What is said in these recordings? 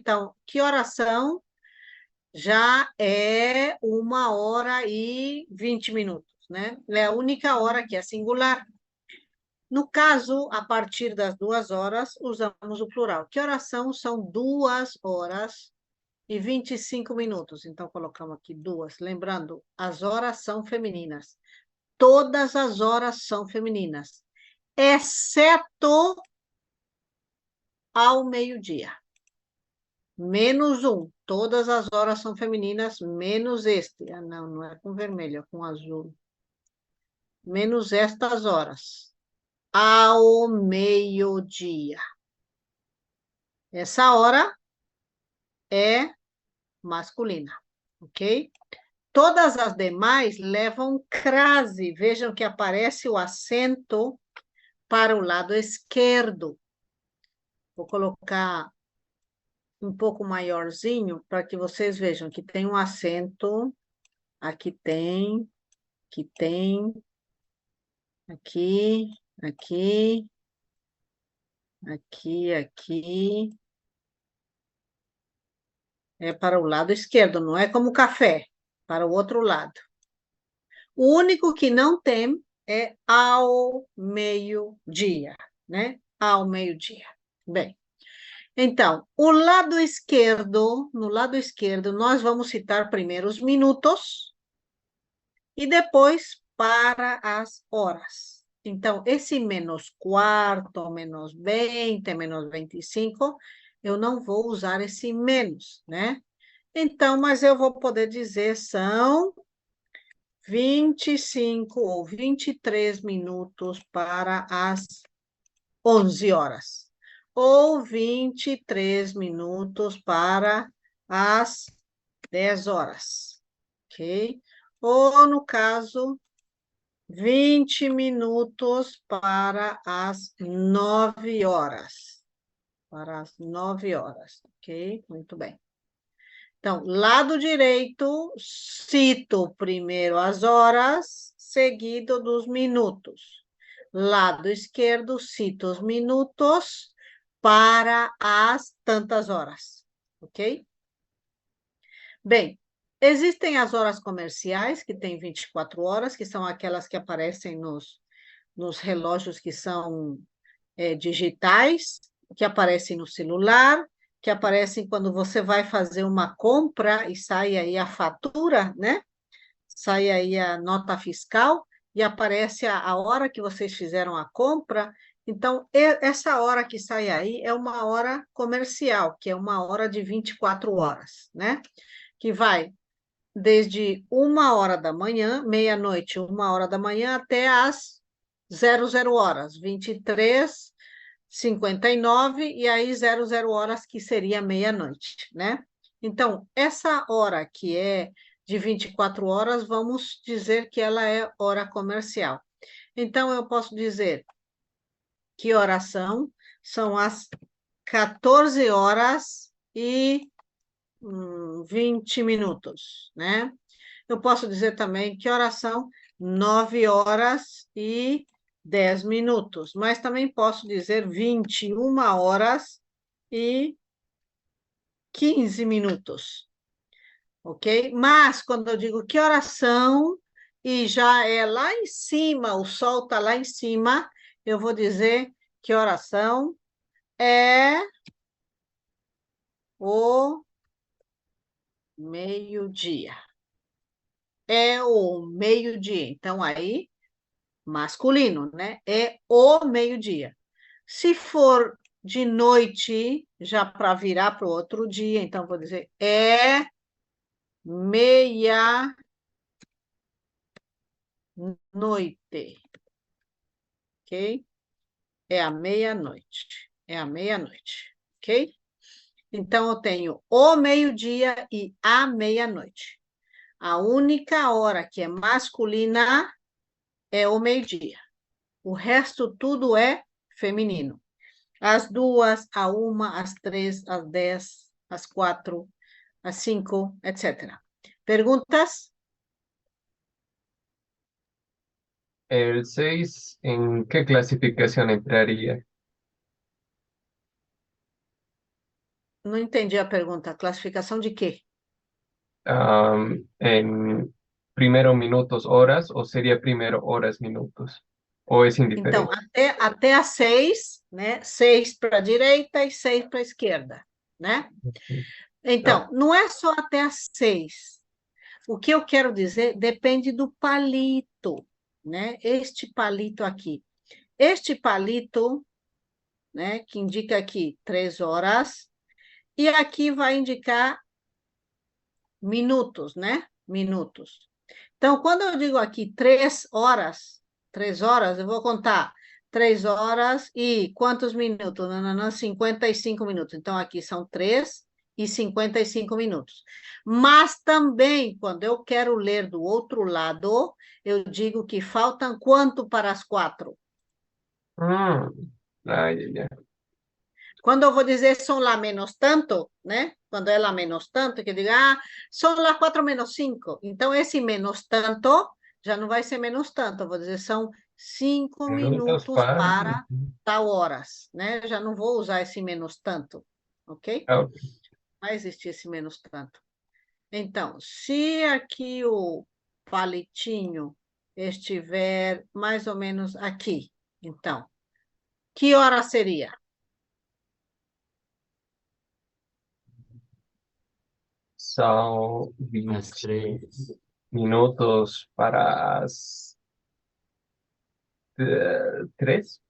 Então, que horas são? Já é 1h20, né? É a única hora que é singular. No caso, a partir das 2 horas, usamos o plural. Que horas são? São 2h25. Então, colocamos aqui duas. Lembrando, as horas são femininas. Todas as horas são femininas, exceto ao meio-dia. -1. Todas as horas são femininas, menos este. Ah, não, não é com vermelho, é com azul. Menos estas horas. Ao meio-dia. Essa hora é masculina, ok? Todas as demais levam crase. Vejam que aparece o acento para o lado esquerdo. Vou colocar um pouco maiorzinho para que vocês vejam que tem um acento. Aqui tem, aqui, aqui, aqui. É para o lado esquerdo, não é como café, para o outro lado. O único que não tem é ao meio-dia, né? Ao meio-dia. Bem, então, o lado esquerdo, no lado esquerdo, nós vamos citar primeiro os minutos e depois para as horas. Então, esse -4, -20, -25, eu não vou usar esse menos, né? Então, mas eu vou poder dizer são 25 ou 23 minutos para as 11 horas. Ou 23 minutos para as 10 horas. Ok? Ou, no caso, 20 minutos para as 9 horas. Para as 9 horas. Ok? Muito bem. Então, lado direito, cito primeiro as horas, seguido dos minutos. Lado esquerdo, cito os minutos para as tantas horas, ok? Bem, existem as horas comerciais, que têm 24 horas, que são aquelas que aparecem nos relógios que são digitais, que aparecem no celular, que aparecem quando você vai fazer uma compra e sai aí a fatura, né? Sai aí a nota fiscal e aparece a hora que vocês fizeram a compra. Então, essa hora que sai aí é uma hora comercial, que é uma hora de 24 horas, né? Que vai desde 1h da manhã, meia-noite, 1h da manhã, até às 00 horas, 23h59, e aí 00 horas, que seria meia-noite, né? Então, essa hora que é de 24 horas, vamos dizer que ela é hora comercial. Então, eu posso dizer que horas são? São as 14 horas e 20 minutos, né? Eu posso dizer também que horas são 9 horas e 10 minutos, mas também posso dizer 21 horas e 15 minutos, ok? Mas quando eu digo que horas são, e já é lá em cima, o sol está lá em cima, eu vou dizer que horas são, é o meio-dia. É o meio-dia. Então, aí, masculino, né? É o meio-dia. Se for de noite, já para virar para o outro dia, então vou dizer é meia-noite, ok? É a meia-noite, é a meia-noite, ok? Então, eu tenho o meio-dia e a meia-noite. A única hora que é masculina é o meio-dia. O resto tudo é feminino. Às 2, à 1, às 3, às 10, às 4, às 5, etc. ¿Perguntas? ¿El 6 en qué clasificación entraría? Não entendi a pergunta. Classificação de quê? En primero minutos, horas, o sería primero horas, minutos? ¿O es Então, indiferente? até as 6, né? 6 para a direita e 6 para a esquerda, né? Ah, Então, não é só até as 6. O que eu quero dizer depende do palito, né? Este palito aqui. Este palito, né, que indica aqui 3 horas, e aqui vai indicar minutos, né? Minutos. Então, quando eu digo aqui 3 horas, eu vou contar 3 horas e quantos minutos? Não, não, não, 55 minutos. Então, aqui são 3 e 55 minutos. Mas também, quando eu quero ler do outro lado, eu digo que faltam quanto para as 4? mm, ya. Quando eu vou dizer são lá menos tanto, né? Quando é lá menos tanto, que eu digo, são lá 4 menos 5. Então, esse menos tanto já não vai ser menos tanto. Eu vou dizer, são 5 Minutos minutos para. para tal horas, né? Já não vou usar esse menos tanto, ok? Ah, ok. Não vai existir esse menos tanto. Então, se aqui o palitinho estiver mais ou menos aqui, então, que hora seria? Son Las 20 3. minutos para las 3.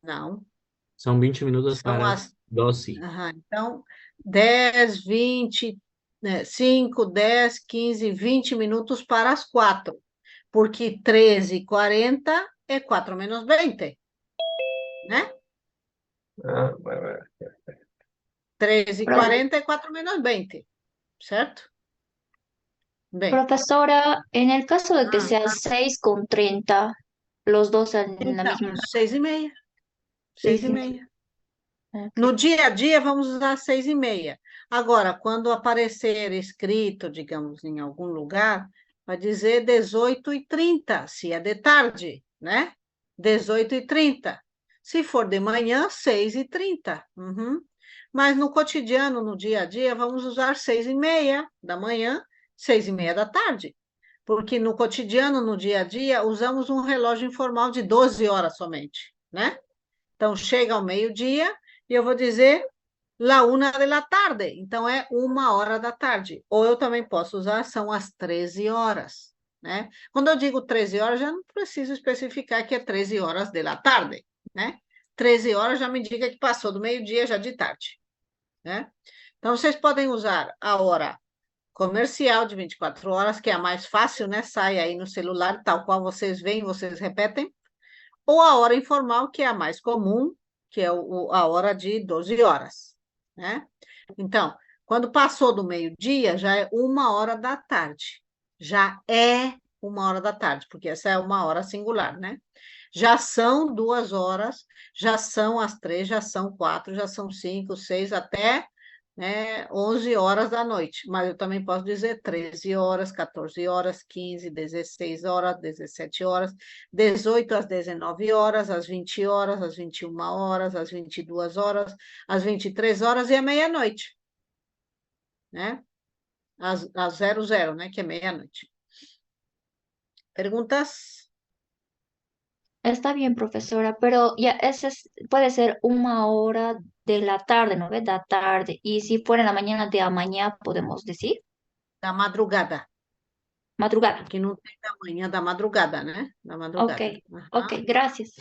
Não. Son 20 minutos São para as 12. Então, 10, 20, 5, 10, 15, 20 minutos para as 4, porque 13h40 é 4 menos 20, né? Ah, bueno. 13h40 é 4 menos 20, certo? Bem, Profesora, en el caso de que ah, sea 6:30, los dos en la então, misma 6h30, 6:30. 6h30. Ok. No dia a dia, vamos usar 6h30. Agora, quando aparecer escrito, digamos, em algum lugar, vai dizer 18h30, se é de tarde, né? 18h30. Se for de manhã, 6h30. Uhum. Mas no cotidiano, no dia a dia, vamos usar 6h30 da manhã, 6h30 da tarde. Porque no cotidiano, no dia a dia, usamos um relógio informal de 12 horas somente, né? Então, chega ao meio-dia e eu vou dizer la 1 da tarde. Então, é 1 hora da tarde. Ou eu também posso usar, são as 13 horas, né? Quando eu digo 13 horas, já não preciso especificar que é 13 horas da tarde, né? 13 horas já me indica que passou do meio-dia já de tarde, né? Então, vocês podem usar a hora comercial de 24 horas, que é a mais fácil, né? Sai aí no celular, tal qual vocês veem, vocês repetem, ou a hora informal, que é a mais comum, que é a hora de 12 horas, né? Então, quando passou do meio-dia, já é 1 hora da tarde. Já é 1 hora da tarde, porque essa é uma hora singular, né? Já são 2 horas, já são as 3, já são 4, já são 5, 6, até, né, 11 horas da noite. Mas eu também posso dizer 13 horas, 14 horas, 15, 16 horas, 17 horas, 18 às 19 horas, às 20 horas, às 21 horas, às 22 horas, às 23 horas e à meia-noite, né? Às 00, né, que é meia-noite. Perguntas? Está bien, profesora, pero ya puede ser 1 hora de la tarde, ¿no ve? Da tarde. Y si fuera en la mañana, de a mañana, podemos decir. Da madrugada. Madrugada. Porque não tem da manhã, da madrugada, né? Da Ok, madrugada. ok, gracias.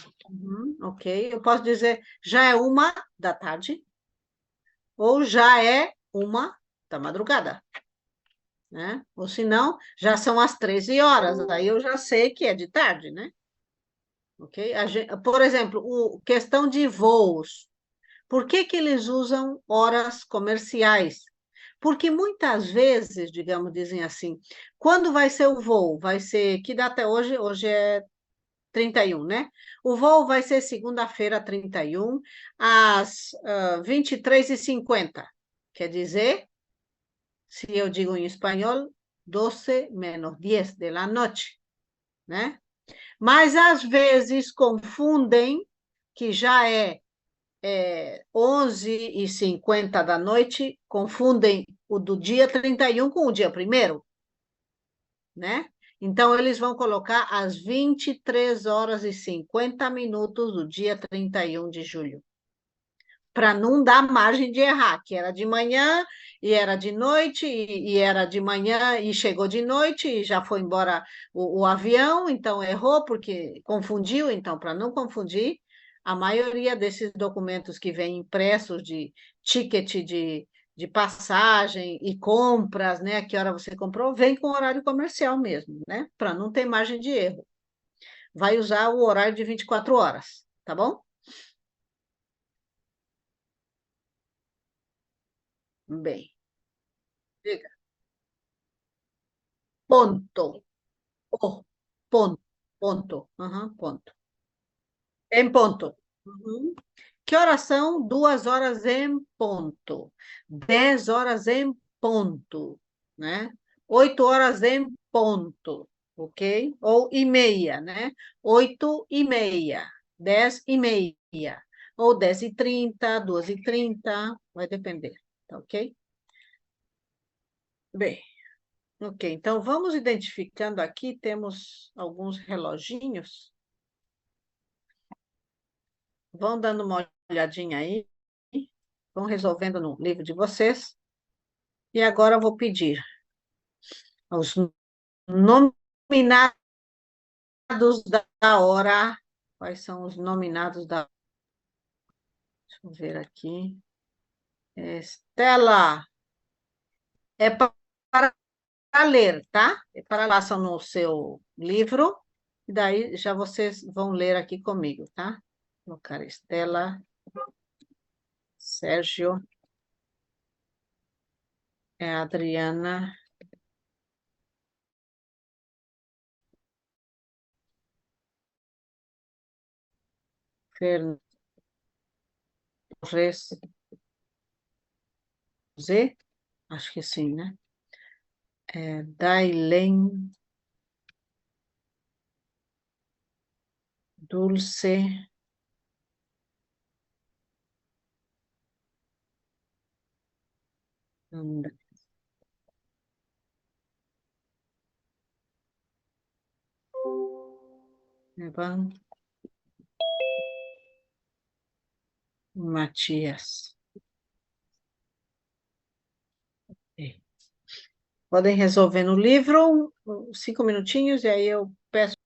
Ok. Eu posso dizer, já é 1 da tarde, ou já é 1 da madrugada, né? Ou se não, já são as 13 horas, aí eu já sei que é de tarde, né? Ok? Por exemplo, questão de voos. Por que que eles usam horas comerciais? Porque muitas vezes, digamos, dizem assim, quando vai ser o voo? Vai ser, que data é hoje? Hoje é 31, né? O voo vai ser segunda-feira, 31, às 23h50. Quer dizer, se eu digo em espanhol, 12 menos 10 de la noche, né? Mas às vezes confundem que já é 11h50 da noite, confundem o do dia 31 com o dia 1º, né? Então, eles vão colocar às 23h50 do dia 31 de julho, para não dar margem de errar, que era de manhã e era de noite, e era de manhã e chegou de noite e já foi embora o avião, então errou porque confundiu. Então, para não confundir, a maioria desses documentos que vêm impressos de ticket de passagem e compras, né? A que hora você comprou, vem com horário comercial mesmo, né? Para não ter margem de erro. Vai usar o horário de 24 horas, tá bom? Bem, diga. Ponto. Oh, ponto, ponto. Aham, ponto. Em ponto. Uhum. Que horas são? 2 horas em ponto. 10 horas em ponto, né? 8 horas em ponto, ok? Ou e meia, né? 8h30, 10h30. Ou 10h30, 2h30, vai depender, tá ok? Bem, ok. Então, vamos identificando aqui, temos alguns reloginhos. Vão dando uma olhadinha aí, vão resolvendo no livro de vocês. E agora eu vou pedir aos nominados da hora. Quais são os nominados da... Deixa eu ver aqui. Estela, é para ler, tá? É para passar no seu livro, e daí já vocês vão ler aqui comigo, tá? Vou colocar Estela, Sérgio, Adriana, Fernanda, José, acho que sim, né? Dailen, Dulce, Evan, Matias. É. Podem resolver no livro, 5 minutinhos, e aí eu peço.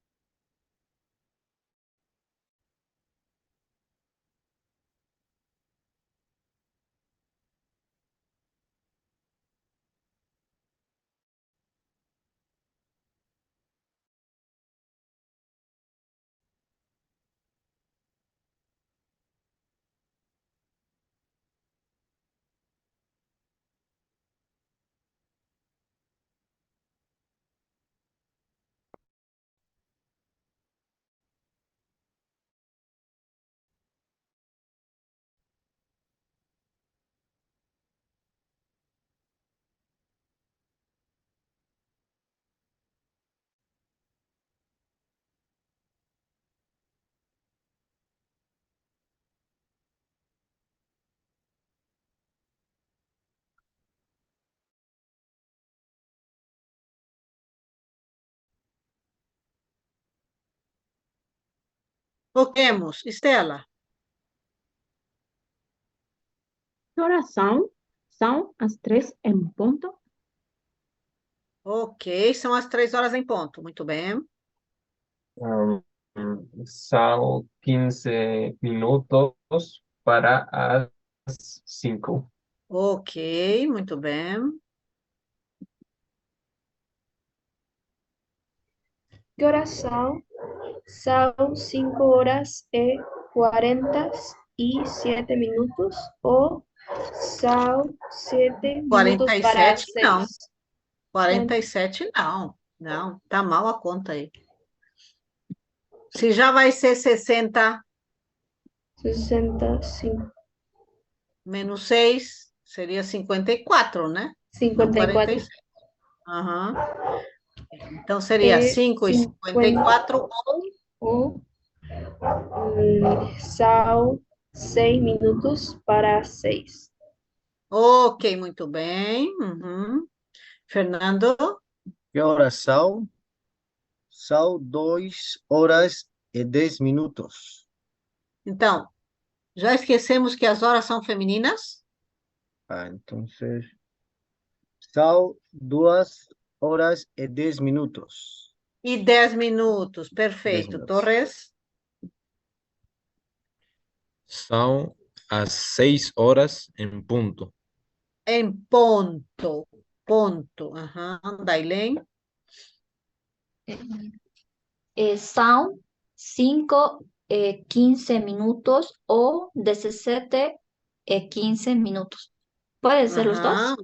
Toquemos, Estela. Que horas são? São as 3 em ponto. Ok, são as 3 horas em ponto. Muito bem. Um, São 15 minutos para as 5. Ok, muito bem. Que horas são? São 5h47 ou são 7 minutos para 47 não. 6? 47 não. Não, tá mal a conta aí. Se já vai ser 60 65. menos 6, seria 54, né? Não 54. 47. Aham. Então seria É 5h54 ou Ou são 6 minutos para 6. Ok, muito bem. Uhum. Fernando? Que horas são? São 2 horas e 10 minutos. Então, já esquecemos que as horas são femininas? Então, são 2 horas e 10 minutos. E 10 minutos, 10 perfeito. minutos. Torres? São as 6 horas em ponto. Em ponto. Ponto. Aham. Dailem? São 5, 15 minutos o 17, 15 minutos. Puede ser los dos. Aham.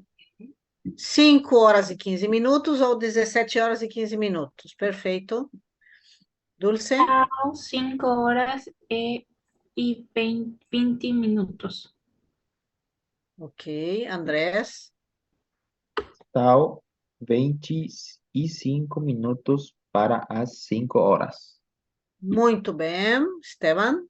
5 horas e 15 minutos ou 17 horas e 15 minutos. Perfeito. Dulce? São 5 horas e 20 minutos. Ok. Andrés? São 25 minutos para as 5 horas. Muito bem. Esteban?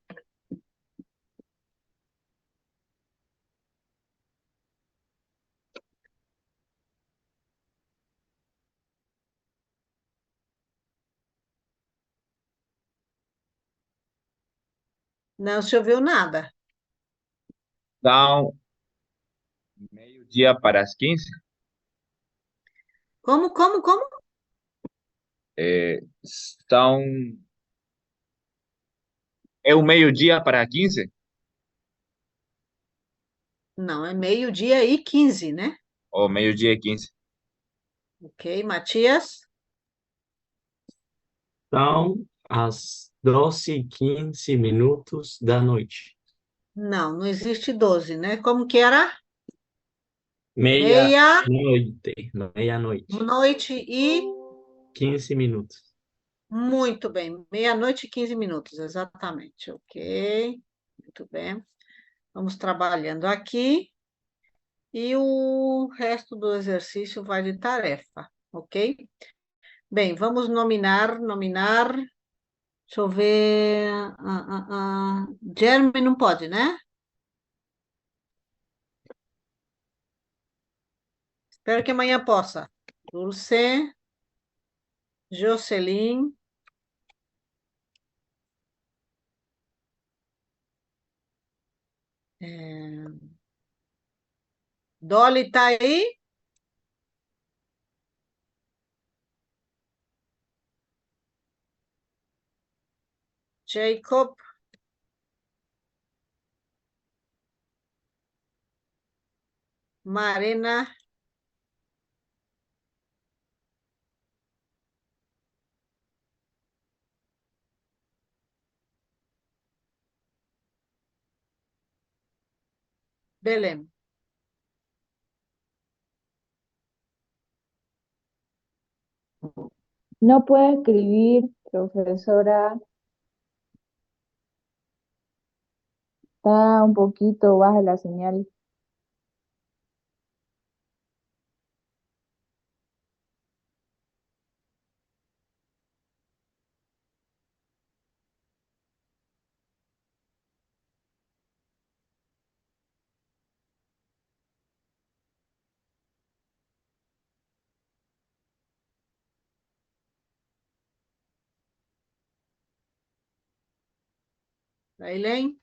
Não se ouviu nada. São meio-dia para as 15. Como? São... É o meio-dia para 15? Não, é meio-dia e 15, né? Ou meio-dia e 15? Ok. Matias? São as 12h15 minutos da noite. Não, não existe 12, né? Como que era? Meia-noite. Meia-noite. Noite e... 15 minutos. Muito bem. Meia-noite e 15 minutos, exatamente. Ok. Muito bem. Vamos trabalhando aqui. E o resto do exercício vai de tarefa, ok? Bem, vamos nominar. Deixa eu ver. Jeremy não pode, né? Espero que amanhã possa. Dulce, Jocelyn, Dolly tá aí? Jacob, Marina, Belém. No puedo escribir, profesora. Está un poquito baja la señal. Dailem?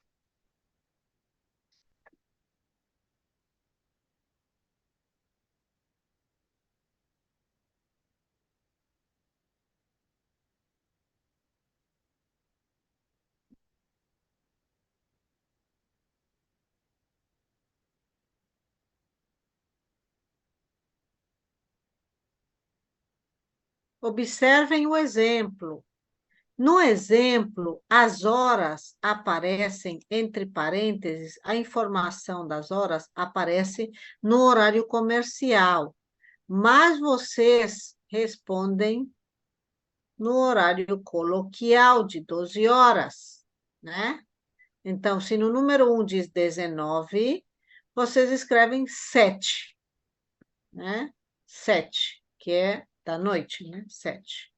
Observem o exemplo. No exemplo, as horas aparecem entre parênteses, a informação das horas aparece no horário comercial, mas vocês respondem no horário coloquial de 12 horas, né? Então, se no número 1 diz 19, vocês escrevem 7, né? 7, que é da noite, né? 7.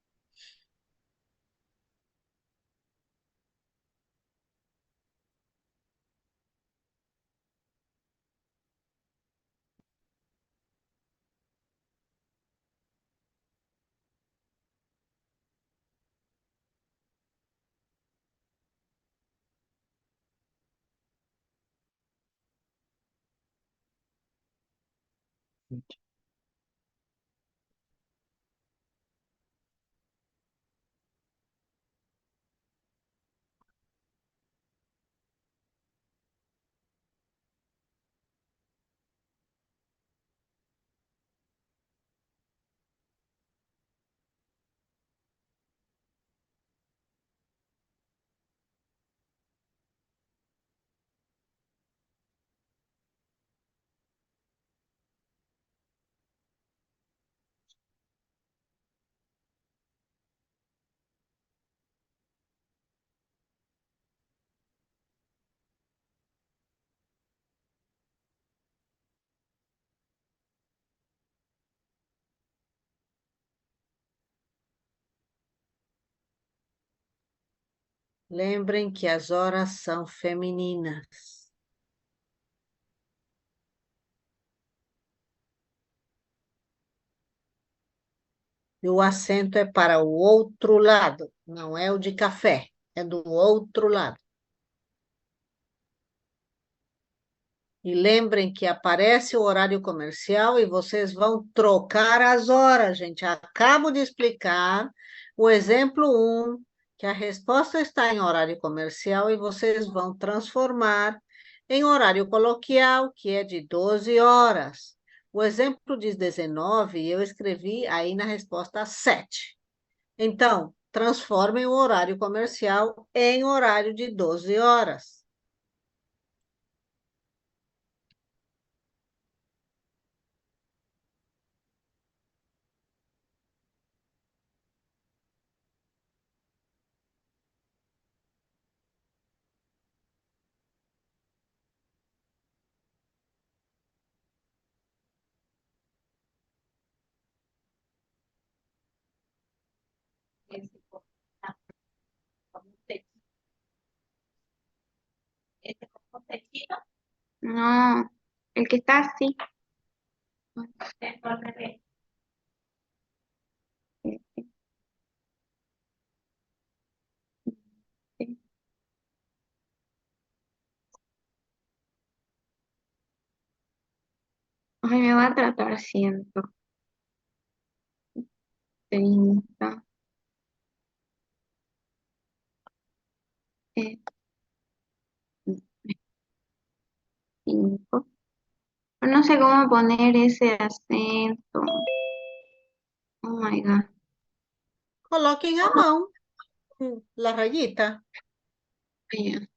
Lembrem que as horas são femininas. E o acento é para o outro lado, não é o de café, é do outro lado. E lembrem que aparece o horário comercial e vocês vão trocar as horas, gente. Acabo de explicar o exemplo 1, que a resposta está em horário comercial e vocês vão transformar em horário coloquial, que é de 12 horas. O exemplo diz 19 e eu escrevi aí na resposta 7. Então, transformem o horário comercial em horário de 12 horas. No, el que está así. Ay, me va a tratar 130. eh, 5. No sé cómo poner ese acento. Oh my God. Coloquem a mão, la rayita. Ay,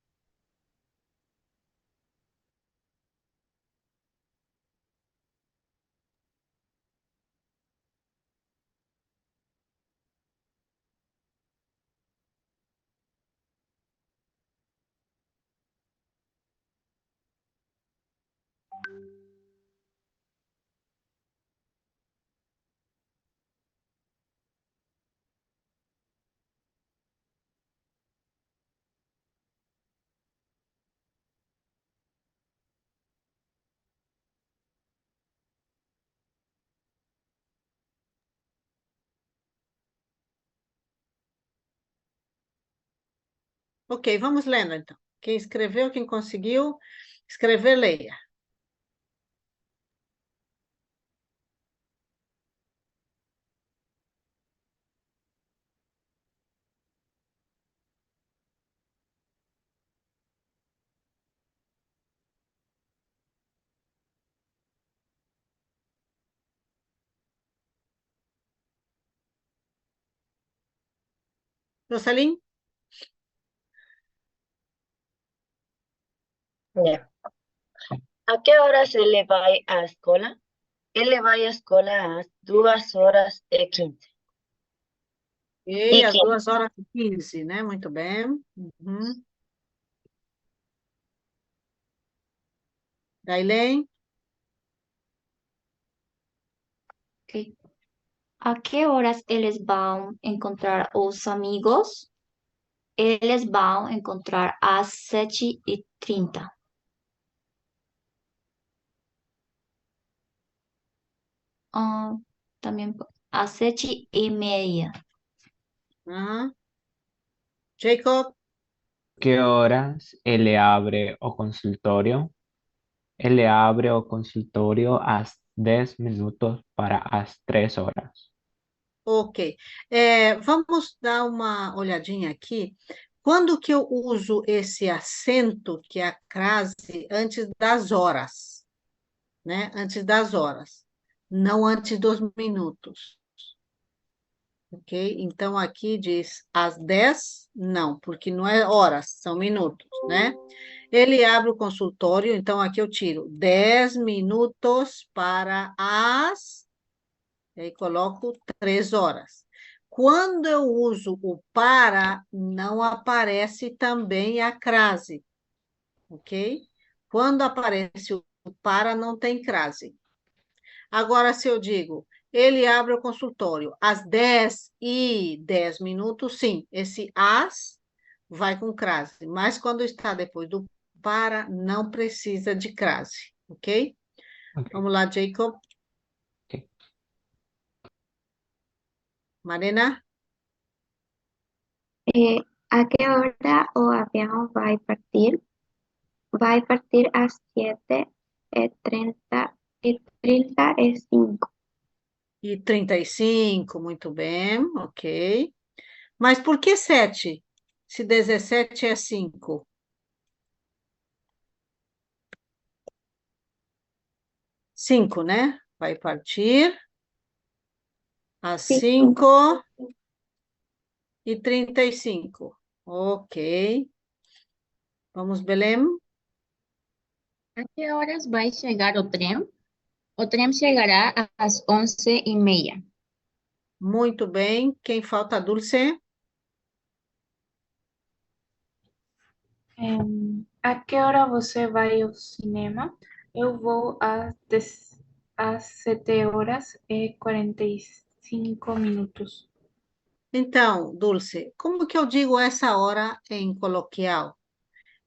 Ok, vamos lendo então. Quem escreveu, quem conseguiu escrever, leia. Rosalim? Ya. ¿A qué horas ele vai à escola? Ele vai à escola às 2h15. E às 15. 2h15, né? Muito bem. Uhum. Dailem? Ok. ¿A qué horas eles vão encontrar os amigos? Eles vão encontrar às 7h30. Ah, también às 7h30. Ah. Jacob? ¿Qué horas ele abre o consultorio? Ele abre o consultorio às 10 minutos para as 3 horas. Ok. Vamos dar uma olhadinha aqui. Quando que eu uso esse acento, que é a crase, antes das horas, né? Antes das horas, não antes dos minutos, ok? Então, aqui diz às 10, não, porque não é horas, são minutos, né? Ele abre o consultório, então aqui eu tiro 10 minutos para as, e aí coloco 3 horas. Quando eu uso o para, não aparece também a crase, ok? Quando aparece o para, não tem crase. Agora, se eu digo, ele abre o consultório às 10h10, sim, esse às vai com crase, mas quando está depois do para, não precisa de crase, ok? Ok, Vamos lá, Jacob. ok. Marina? ¿A qué hora o avión va a partir? Va a partir a 7:35. E 35, muito bem, ok. Mas por que 7? Se 17 é 5. 5, né? Vai partir às Sí, 5h35. Ok. Vamos, Belém? ¿A qué horas va a llegar o tren? O tren llegará a las 11:30. Muito bem. Quem falta, Dulce? A que hora você vai ao cinema? Eu vou às 7h45. Então, Dulce, como que eu digo essa hora em coloquial?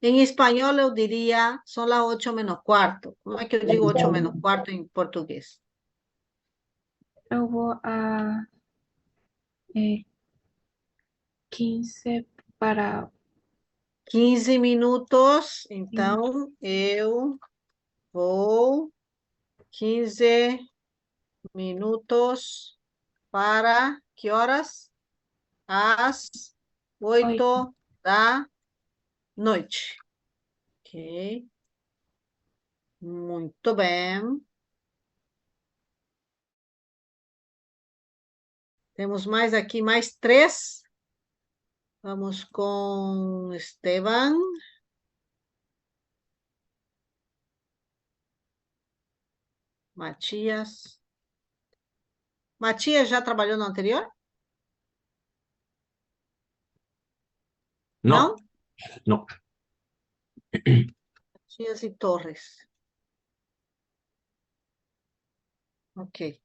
Em espanhol eu diria, são las 8 menos cuarto. Como é que eu digo 8 menos cuarto em português? Eu vou a 15 para 15 minutos, então eu vou 15 minutos para que horas? Às 8. 8 da noite. Ok, muito bem. Temos mais aqui, mais 3. Vamos com Esteban. Matias. Matias já trabalhou no anterior? No, no. Matias e Torres. Ok.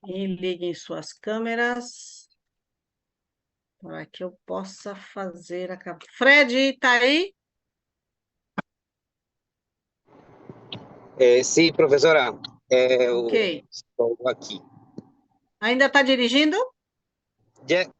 E liguem suas câmeras. para que eu possa fazer a... Fred, tá aí? Sim, professora, eu Ok. estou aqui. Ainda está dirigindo? Já,